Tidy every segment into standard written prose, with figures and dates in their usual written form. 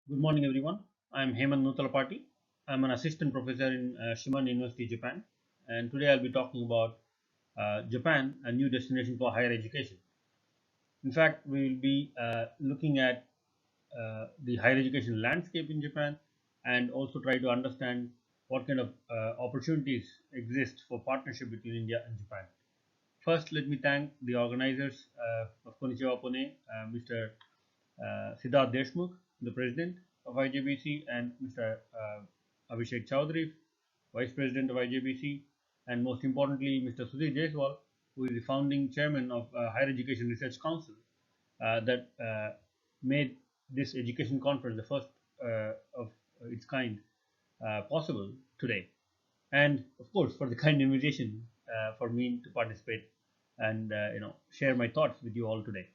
Good morning, everyone. I'm Hemanth Noothalapati. I'm an assistant professor in Shimane University, Japan, and today I'll be talking about Japan, a new destination for higher education. In fact, we will be looking at the higher education landscape in Japan and also try to understand what kind of opportunities exist for partnership between India and Japan. First, let me thank the organizers of Konnichiwa Pune, Mr. Siddharth Deshmukh, the president of IJBC, and Mr. Abhishek Chaudhary, vice president of IJBC, and most importantly, Mr. Sudhir Jaiswal, who is the founding chairman of Higher Education Research Council, that made this education conference the first of its kind possible today. And of course, for the kind invitation for me to participate and share my thoughts with you all today.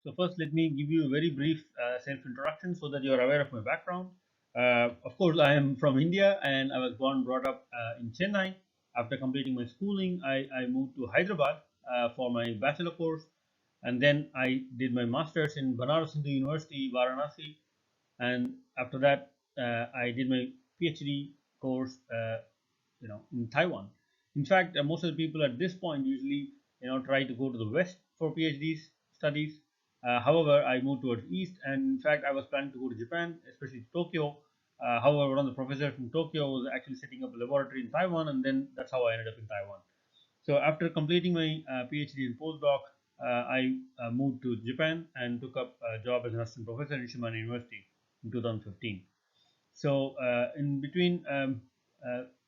So first, let me give you a very brief self-introduction so that you are aware of my background. Of course, I am from India and I was born brought up in Chennai. After completing my schooling, I moved to Hyderabad for my bachelor course, and then I did my masters in Banaras Hindu University, Varanasi, and after that, I did my PhD course, in Taiwan. In fact, most of the people at this point usually, try to go to the west for PhD studies. However, I moved towards east, and in fact, I was planning to go to Japan, especially to Tokyo. However, one of the professors from Tokyo was actually setting up a laboratory in Taiwan, and then that's how I ended up in Taiwan. So after completing my PhD and postdoc, I moved to Japan and took up a job as an assistant professor in Shimane University in 2015. So in between, uh,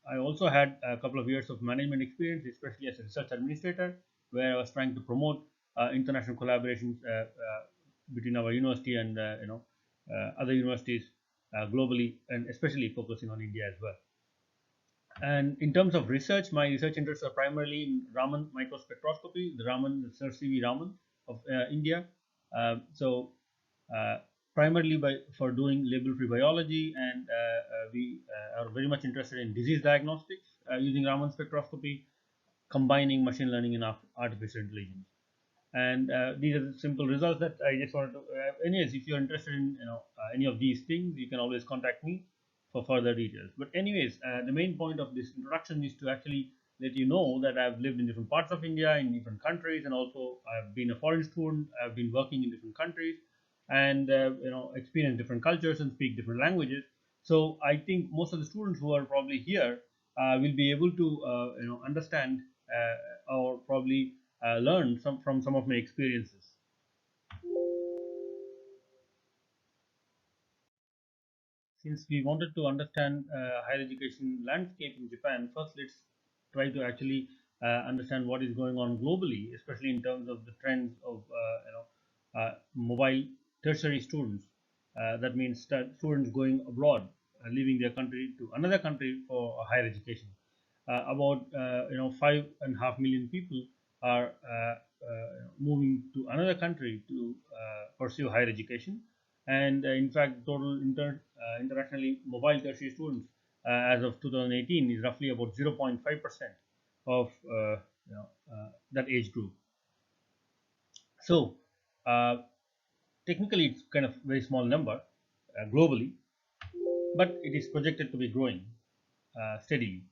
I also had a couple of years of management experience, especially as a research administrator, where I was trying to promote international collaborations between our university and other universities globally, and especially focusing on India as well. And in terms of research, my research interests are primarily in Raman microspectroscopy, the Sir C.V. Raman of India. So, uh, primarily for doing label-free biology, and we are very much interested in disease diagnostics using Raman spectroscopy, combining machine learning and artificial intelligence. And these are the simple results that I just wanted to. Anyways, if you're interested in any of these things, you can always contact me for further details. But anyways, the main point of this introduction is to actually let you know that I've lived in different parts of India, in different countries, and also I've been a foreign student. I've been working in different countries, and experience different cultures and speak different languages. So I think most of the students who are probably here will be able to understand or probably learn from some of my experiences. Since we wanted to understand higher education landscape in Japan, first let's try to actually understand what is going on globally, especially in terms of the trends of mobile tertiary students. That means students going abroad, leaving their country to another country for higher education. About 5.5 million people are moving to another country to pursue higher education, and in fact, total internationally mobile tertiary students as of 2018 is roughly about 0.5% of that age group. So, uh, technically, it's kind of very small number globally, but it is projected to be growing steadily.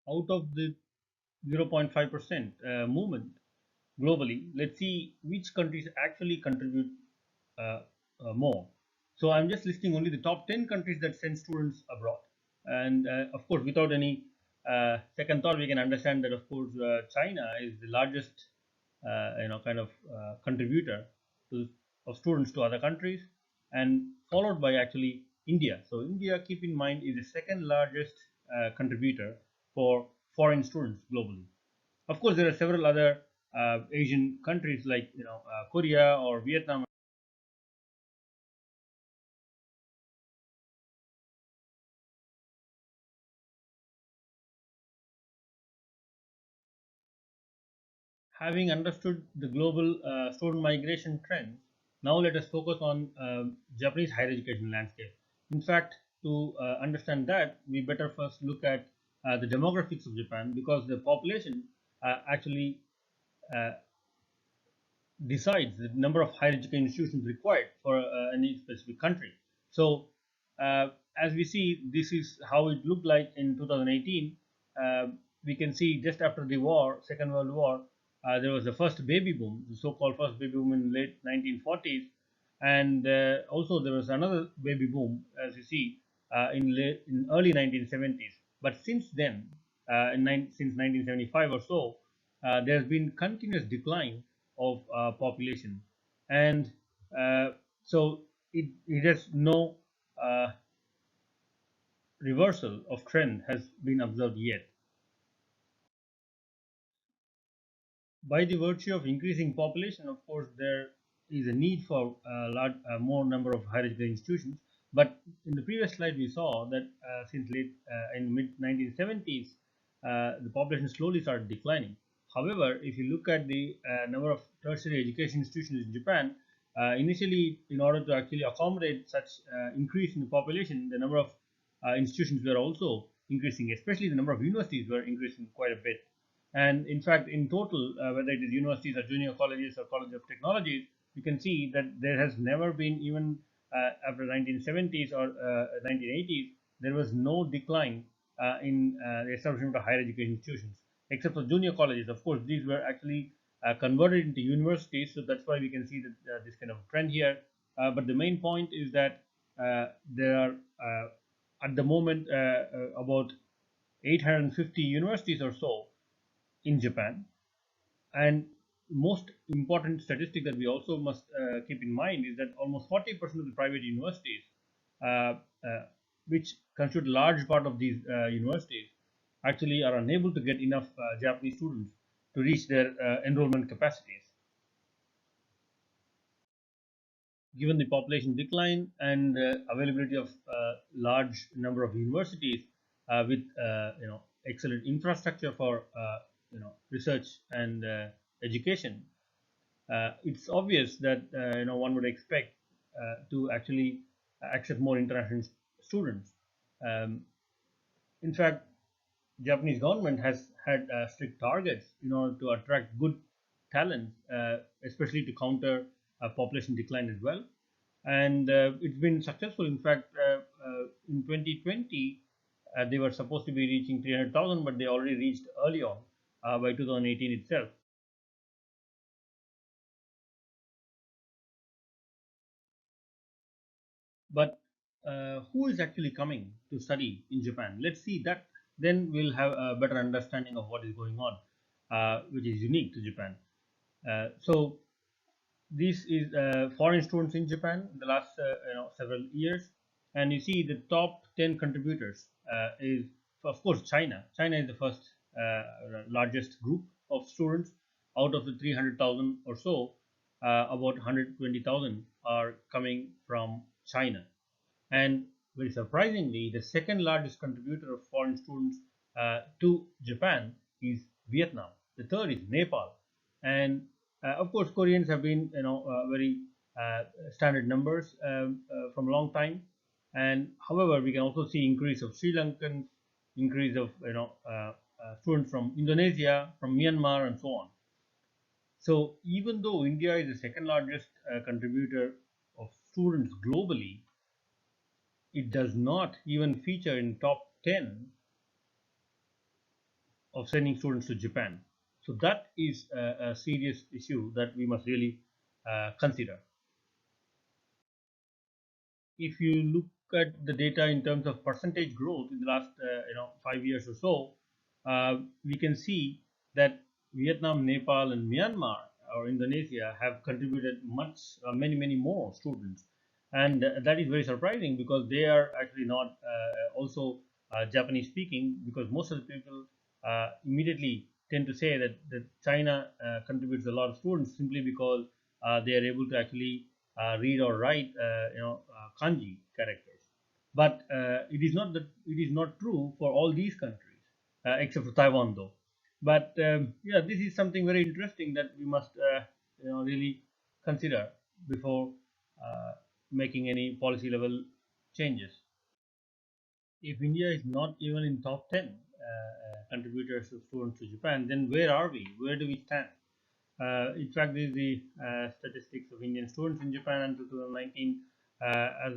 Out of the 0.5% movement globally, let's see which countries actually contribute uh, more. So I'm just listing only the top 10 countries that send students abroad. And of course, without any second thought, we can understand that, of course, China is the largest, kind of contributor to, of students to other countries, and followed by actually India. So India, keep in mind, is the second largest contributor for foreign students globally. Of course, there are several other Asian countries like Korea or Vietnam having understood the global student migration trends. Now let us focus on Japanese higher education landscape. In fact, to understand that, we better first look at the demographics of Japan, because the population actually uh, decides the number of higher education institutions required for any specific country. So, as we see, this is how it looked like in 2018. Uh, we can see just after the war, Second World War, there was the first baby boom, the so-called first baby boom in late 1940s, and also there was another baby boom, as you see, in early 1970s. But since then, since 1975 or so, there has been continuous decline of population, and uh, so it has no uh, reversal of trend has been observed yet. By the virtue of increasing population, of course, there is a need for more number of higher education institutions. But in the previous slide, we saw that since late in mid 1970s, the population slowly started declining. However, if you look at the number of tertiary education institutions in Japan, initially, in order to actually accommodate such increase in the population, the number of institutions were also increasing, especially the number of universities were increasing quite a bit. And in fact, in total, whether it is universities or junior colleges or college of technologies, you can see that there has never been, even after 1970s or 1980s, there was no decline in the establishment of higher education institutions, except for junior colleges. Of course, these were actually converted into universities, so that's why we can see that this kind of trend here. But the main point is that there are at the moment about 850 universities or so in Japan. And most important statistic that we also must keep in mind is that almost 40% of the private universities, uh, uh, which constitute a large part of these universities, actually are unable to get enough Japanese students to reach their enrollment capacities. Given the population decline and availability of large number of universities with excellent infrastructure for research and education, it's obvious that one would expect to actually accept more international students. Um, in fact, Japanese government has had strict targets in order to attract good talent, especially to counter population decline as well. And it's been successful. In fact, in 2020, they were supposed to be reaching 300,000, but they already reached early on by 2018 itself. But who is actually coming to study in Japan? Let's see that. Then we'll have a better understanding of what is going on, which is unique to Japan. So this is foreign students in Japan in the last several years, and you see the top 10 contributors is of course China. China is the first largest group of students. Out of the 300,000 or so, about 120,000 are coming from China. And very surprisingly, the second largest contributor of foreign students to Japan is Vietnam. The third is Nepal, and of course, Koreans have been very standard numbers from a long time. And however, we can also see increase of Sri Lankans, increase of students from Indonesia, from Myanmar, and so on. So even though India is the second largest contributor of students globally, it does not even feature in top 10 of sending students to Japan. So that is a serious issue that we must really consider. If you look at the data in terms of percentage growth in the last 5 years or so, we can see that Vietnam, Nepal, and Myanmar or Indonesia have contributed much, many more students, and that is very surprising because they are actually not also Japanese speaking, because most of the people immediately tend to say that China contributes a lot of students simply because they are able to actually read or write kanji characters. But it is not true for all these countries except for Taiwan, though. But yeah, this is something very interesting that we must really consider. before making any policy level changes. If India is not even in top 10 contributors of students to Japan, then where are we? Where do we stand? In fact, this is the statistics of Indian students in Japan until 2019. As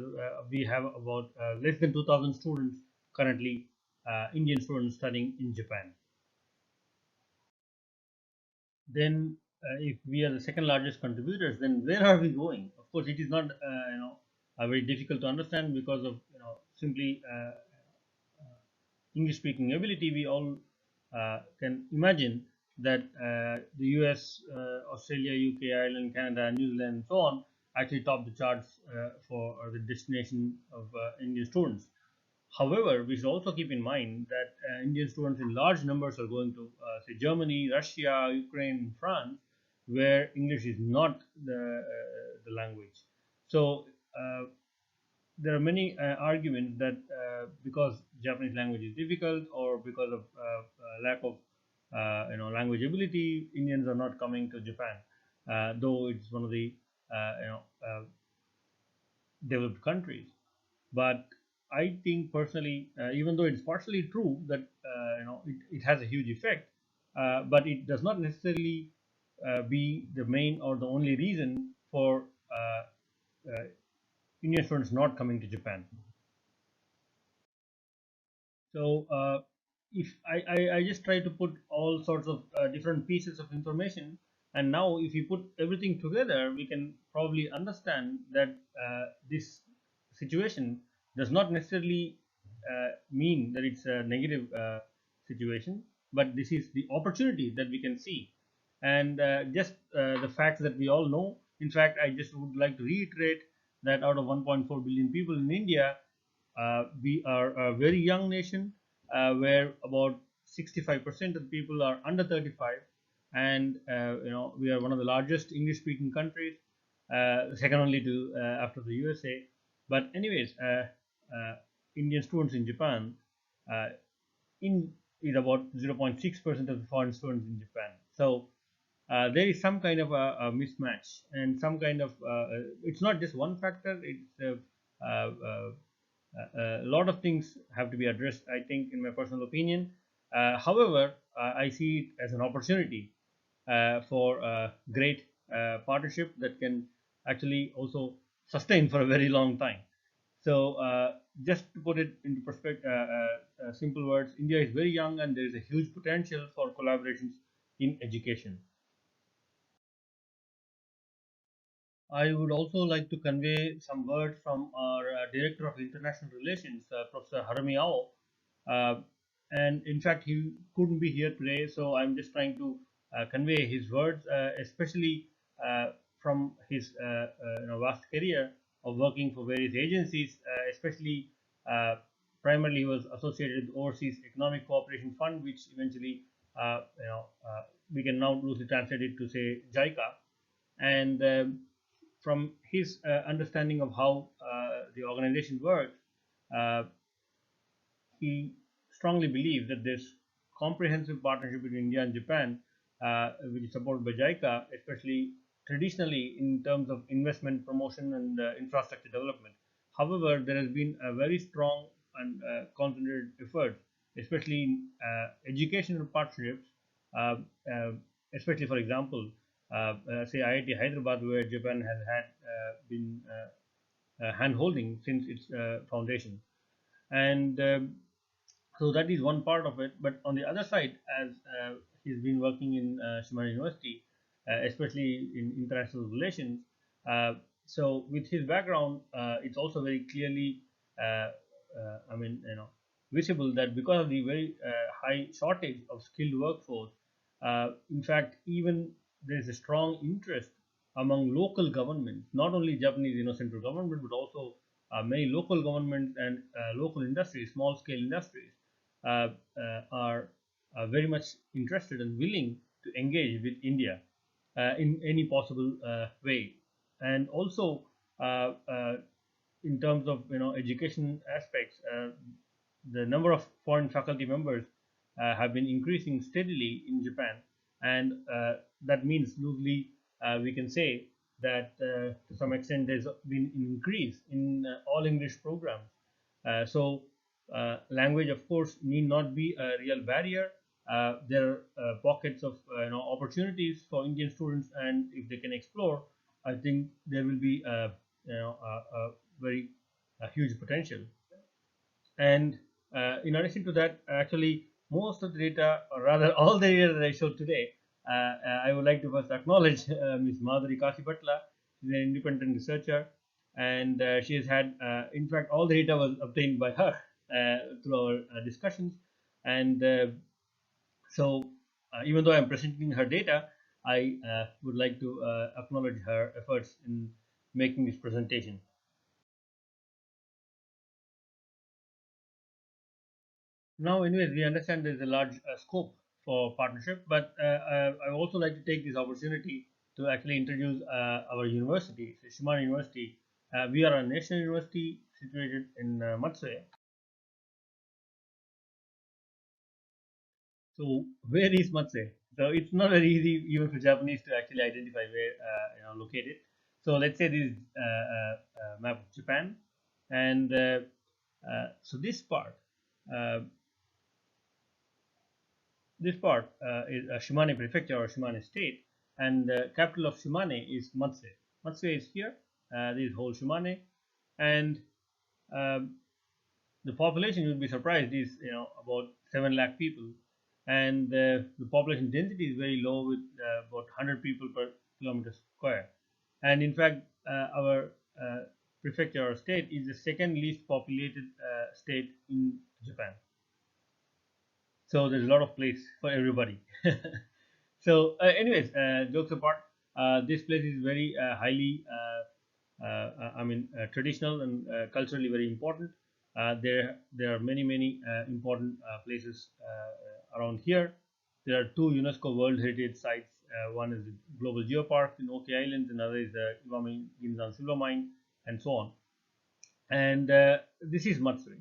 we have about less than 2,000 students currently, Indian students studying in Japan. Then, if we are the second largest contributors, then where are we going? Of course, it is not very difficult to understand because of simply English speaking ability. We all can imagine that the US, Australia, UK, Ireland, Canada, New Zealand, and so on actually top the charts for the destination of Indian students. However, we should also keep in mind that Indian students in large numbers are going to, say, Germany, Russia, Ukraine, France, where English is not the language. So, there are many arguments that because Japanese language is difficult or because of lack of language ability, Indians are not coming to Japan, though it's one of the developed countries. But I think personally, even though it's partially true that it has a huge effect, but it does not necessarily be the main or the only reason for Indian students not coming to Japan. So if I just try to put all sorts of different pieces of information, and now if we put everything together, we can probably understand that this situation does not necessarily mean that it's a negative situation, but this is the opportunity that we can see, and just the facts that we all know. In fact, I just would like to reiterate that out of 1.4 billion people in India, we are a very young nation where about 65% of the people are under 35, and we are one of the largest English-speaking countries, second only to after the USA. But anyways, Indian students in Japan uh, in is about 0.6% of the foreign students in Japan. So there is some kind of a mismatch and some kind of it's not just one factor. It's a lot of things have to be addressed, I think, in my personal opinion. However, I see it as an opportunity for a great partnership that can actually also sustain for a very long time. So, just to put it into perspective, simple words, India is very young and there is a huge potential for collaborations in education. I would also like to convey some words from our Director of International Relations, Professor Harami Ao. Uh, and in fact, he couldn't be here today, so I'm just trying to convey his words, especially from his vast career of working for various agencies, especially uh, primarily he was associated with Overseas Economic Cooperation Fund, which eventually we can now loosely translate it to say JICA. And from his understanding of how the organization works, uh, he strongly believes that this comprehensive partnership between India and Japan, which is supported by JICA, especially traditionally in terms of investment promotion and infrastructure development. However, there has been a very strong and concentrated effort, especially in educational partnerships, uh, uh, especially for example, say IIT Hyderabad, where Japan has had been hand holding since its foundation. And so that is one part of it. But on the other side, as he's been working in Shimane University, especially in international relations, uh, so with his background, it's also very clearly, I mean, visible that because of the very high shortage of skilled workforce, in fact, even there is a strong interest among local governments, not only Japanese, central government, but also many local governments and local industries, small scale industries, are very much interested and willing to engage with India in any possible way, and also in terms of education aspects, the number of foreign faculty members have been increasing steadily in Japan, and that means loosely we can say that to some extent there's been an increase in all English programs. Language, of course, need not be a real barrier. There are pockets of opportunities for Indian students, and if they can explore, I think there will be a very huge potential. And in addition to that, actually, most of the data, or rather all the data that I showed today, I would like to first acknowledge Ms. Madhuri Kasipatla. She's an independent researcher, and she has had, in fact, all the data was obtained by her through our discussions. And even though I'm presenting her data, I would like to acknowledge her efforts in making this presentation. Now, anyways, we understand there is a large scope for partnership, but I would also like to take this opportunity to actually introduce our university, so Shimane University. We are a national university situated in Matsue. So, where is Matsue? So, it's not very easy even for Japanese to actually identify where located. So, let's say this is map of Japan, and so this part. Uh, This part is Shimane Prefecture or Shimane State, and the capital of Shimane is Matsue. Matsue is here. This is whole Shimane, and um, the population, you would be surprised, is about 7 lakh people, and the population density is very low with about 100 people per kilometer square. And in fact, our prefecture or state is the second least populated state in Japan. So there's a lot of place for everybody. So anyways, jokes apart, this place is very highly traditional and culturally very important. There are many important places around here. There are two UNESCO World Heritage Sites. One is the Global Geopark in Oki Islands, another is the Iwami Ginzan Silver Mine, and so on. And this is Matsuri.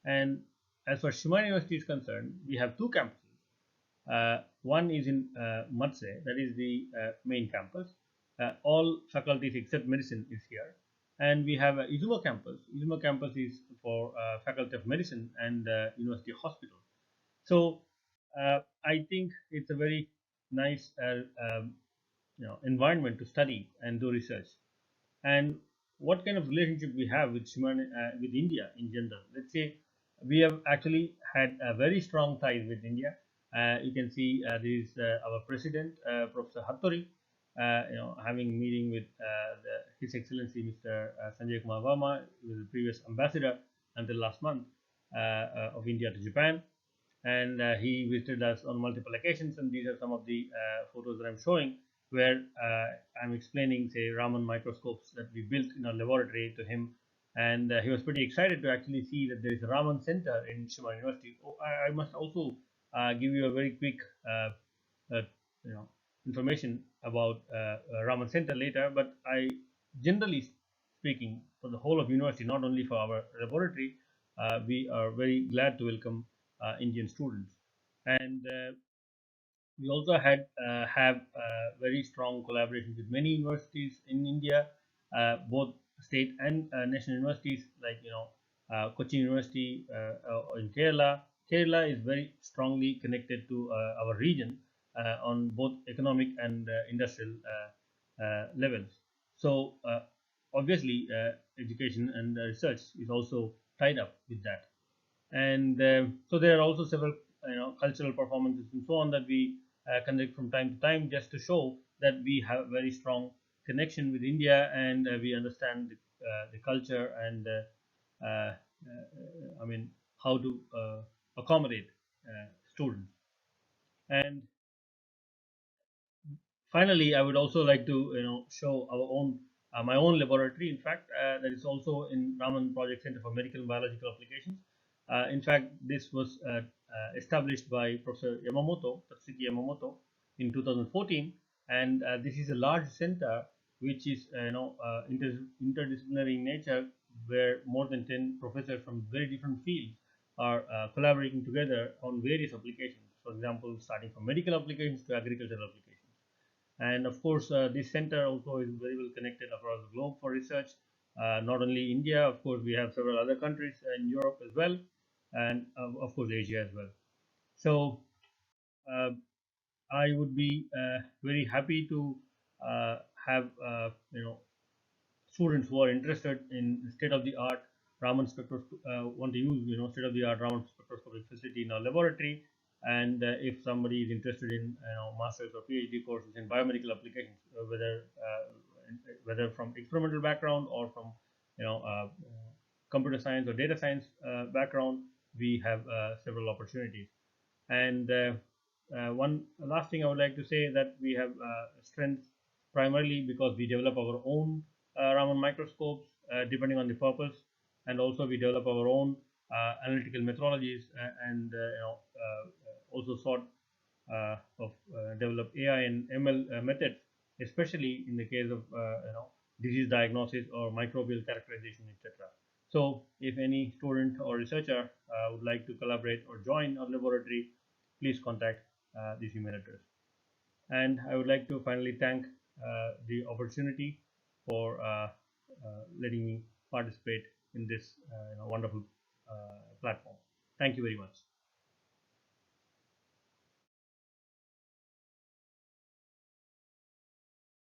And as far as Shimane University is concerned, we have two campuses. One is in Matsue, that is the main campus. All faculties except medicine is here. And we have Izumo campus. Izumo campus is for Faculty of Medicine and University Hospital. So I think it's a very nice environment to study and do research. And what kind of relationship we have with with India in general. Let's say we have actually had a very strong ties with India. You can see this is our president, Professor Hattori, having meeting with His Excellency Mr. Sanjay Kumar Verma, who was the previous ambassador until last month of India to Japan. And he visited us on multiple occasions, and these are some of the photos that I'm showing, where I'm explaining, say, Raman microscopes that we built in our laboratory to him, and he was pretty excited to actually see that there is a Raman Center in Shimane University. Oh, I must also give you a very quick, uh, information about Raman Center later, but I, generally speaking, for the whole of university, not only for our laboratory, we are very glad to welcome Indian students. And we also have very strong collaborations with many universities in India, both state and national universities, like Cochin University in Kerala. Kerala is very strongly connected to our region on both economic and industrial levels. So obviously, education and research is also tied up with that. And so there are also several cultural performances and so on that we conduct from time to time, just to show that we have a very strong connection with India, and we understand the culture and I mean how to accommodate students. And finally, I would also like to show our own my own laboratory. In fact, that is also in Raman Project Center for Medical and Biological Applications. In fact, this was established by Professor Yamamoto, Tatsuki Yamamoto, in 2014, and this is a large center which is interdisciplinary in nature, where more than 10 professors from very different fields are collaborating together on various applications. For example, starting from medical applications to agricultural applications. And of course, this center also is very well connected across the globe for research. Not only India, of course, we have several other countries in Europe as well, and of course Asia as well. So uh, I would be very happy to have students who are interested in state of the art Raman spectroscopy, want to use state of the art Raman spectroscopic facility in our laboratory. And if somebody is interested in master's or PhD courses in biomedical applications, whether from experimental background or from computer science or data science background, we have several opportunities. And one last thing I would like to say that we have strengths primarily because we develop our own Raman microscopes depending on the purpose, and also we develop our own analytical methodologies and also sort of develop AI and ML methods, especially in the case of disease diagnosis or microbial characterization, etc. So, if any student or researcher would like to collaborate or join our laboratory, please contact these email address. And I would like to finally thank the opportunity for letting me participate in this wonderful platform. Thank you very much.